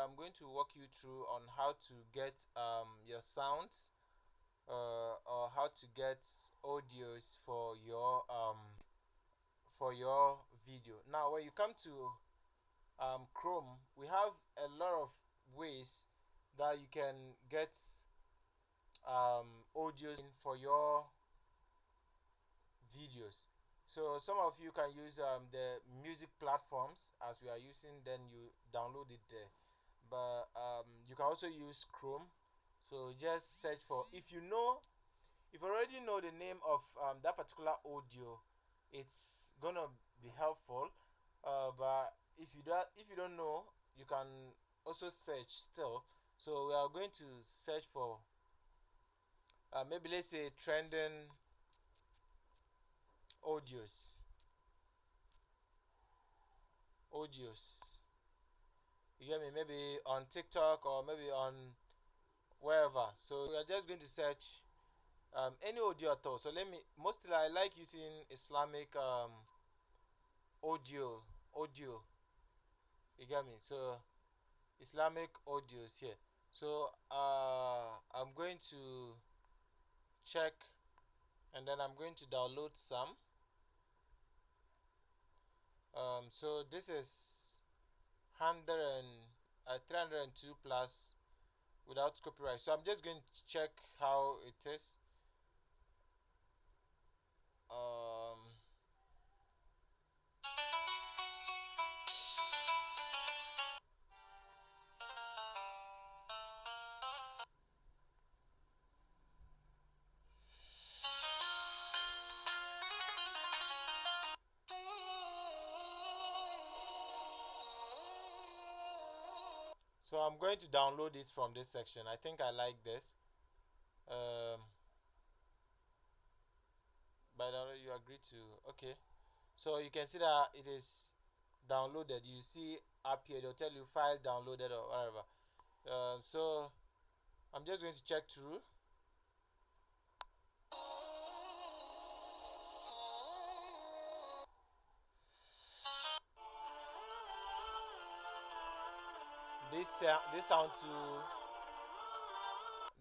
I'm going to walk you through on how to get your sounds or how to get audios for your video. Now when you come to Chrome, we have a lot of ways that you can get audios for your videos. So some of you can use the music platforms as we are using, then you download it there. But you can also use Chrome. So just search for, if you already know the name of that particular audio, it's gonna be helpful. But if you don't know, you can also search still. So we are going to search for maybe let's say trending audios. You get me? Maybe on TikTok or maybe on wherever. So we are just going to search any audio at all. So mostly I like using Islamic audio. You get me? So Islamic audios here. So I'm going to check, and then I'm going to download some. So this is 302 plus without copyright. So I'm just going to check how it is. Um, so I'm going to download it from this section. I think I like this. By the way, you agree to, okay. So you can see that it is downloaded. You see up here, they'll tell you file downloaded or whatever. So I'm just going to check through. This sound too.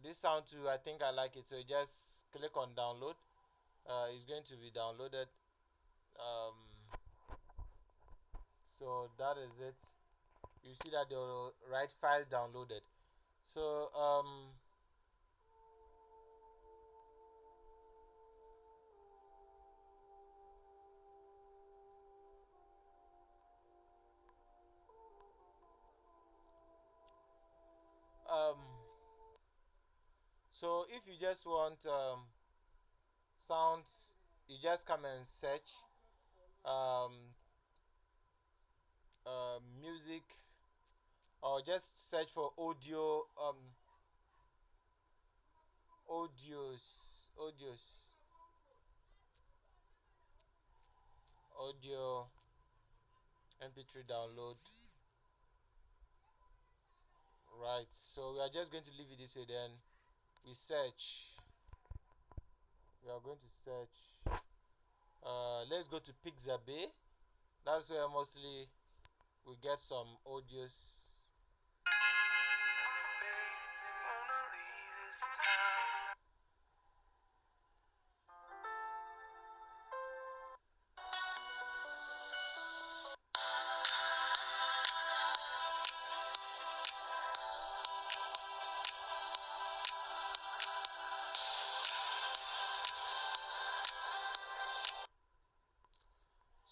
This sound too. I think I like it. So you just click on download. It's going to be downloaded. Um, so that is it. You see that the right file downloaded. So um, so if you just want sounds, you just come and search um, music, or just search for audios audio mp3 download. Right, so we are just going to leave it this way. Then we are going to search, let's go to Pixabay. That's where mostly we get some audios.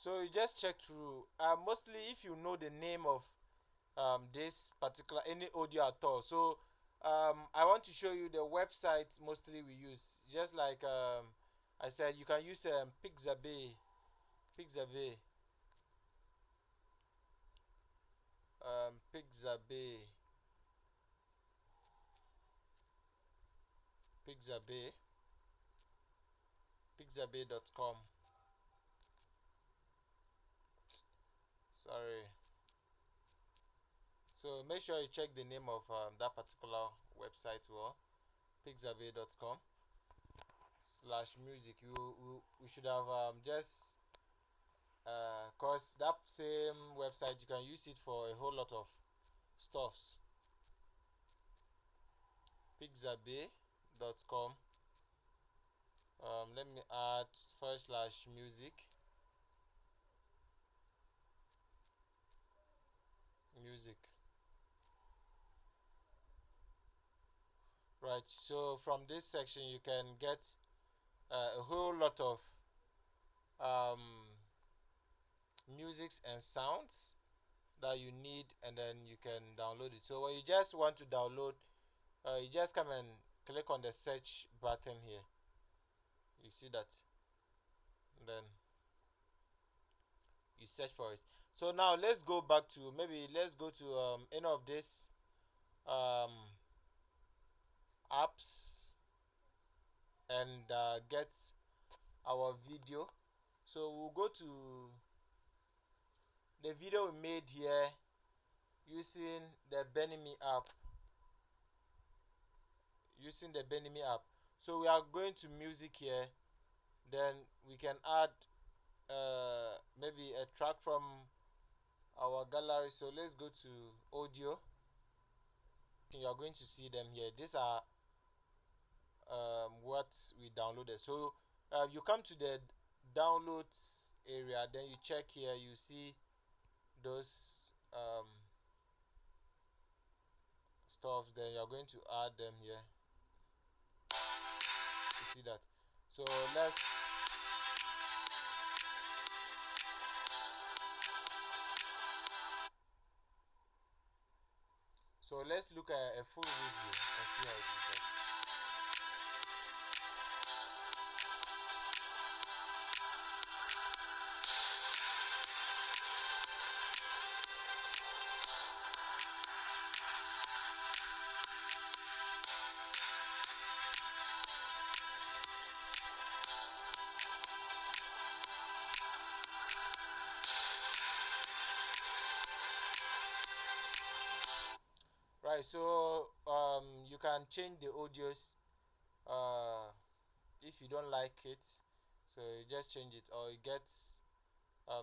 So you just check through. Mostly, if you know the name of this particular any audio at all. So I want to show you the website mostly we use. Just like I said, you can use Pixabay, Pixabay, Pixabay, Pixabay, Pixabay.com. Sorry. So make sure you check the name of that particular website well. Pixabay.com/music. We should have just cause that same website you can use it for a whole lot of stuffs. pixabay.com. Let me add /music. Right, so from this section you can get a whole lot of um, musics and sounds that you need, and then you can download it. So when you just want to download, you just come and click on the search button here. You see that, and then you search for it. So now let's go back to, maybe let's go to any of these um, apps and get our video. So we'll go to the video we made here using the Benimi app. So we are going to music here. Then we can add maybe a track from our gallery. So let's go to audio. You are going to see them here. These are what we downloaded. So you come to the downloads area, then you check here, you see those stuff, then you're going to add them here. You see that. So let's look at a full review and see how it is like. Right, so you can change the audios if you don't like it. So you just change it, or you get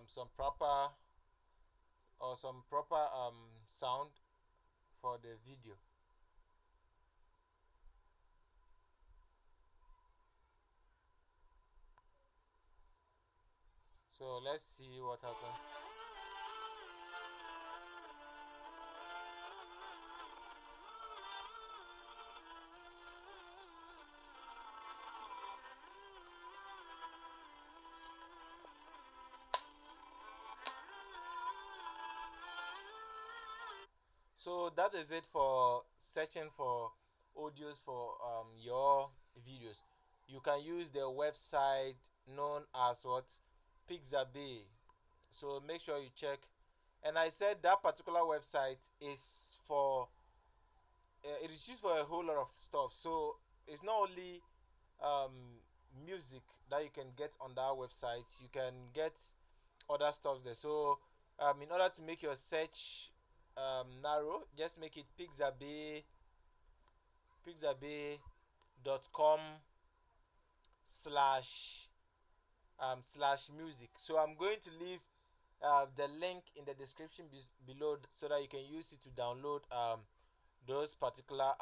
some proper sound for the video. So let's see what happens. So that is it for searching for audios for your videos. You can use the website known as what, Pixabay. So make sure you check. And I said that particular website is for it is used for a whole lot of stuff. So it's not only um, music that you can get on that website. You can get other stuff there. So in order to make your search narrow, just make it pixabay.com slash music. So I'm going to leave the link in the description below, so that you can use it to download those particular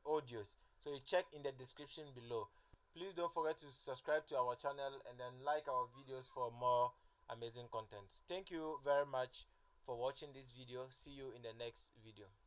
audios. So you check in the description below. Please don't forget to subscribe to our channel and then like our videos for more amazing content. Thank you very much for watching this video. See you in the next video.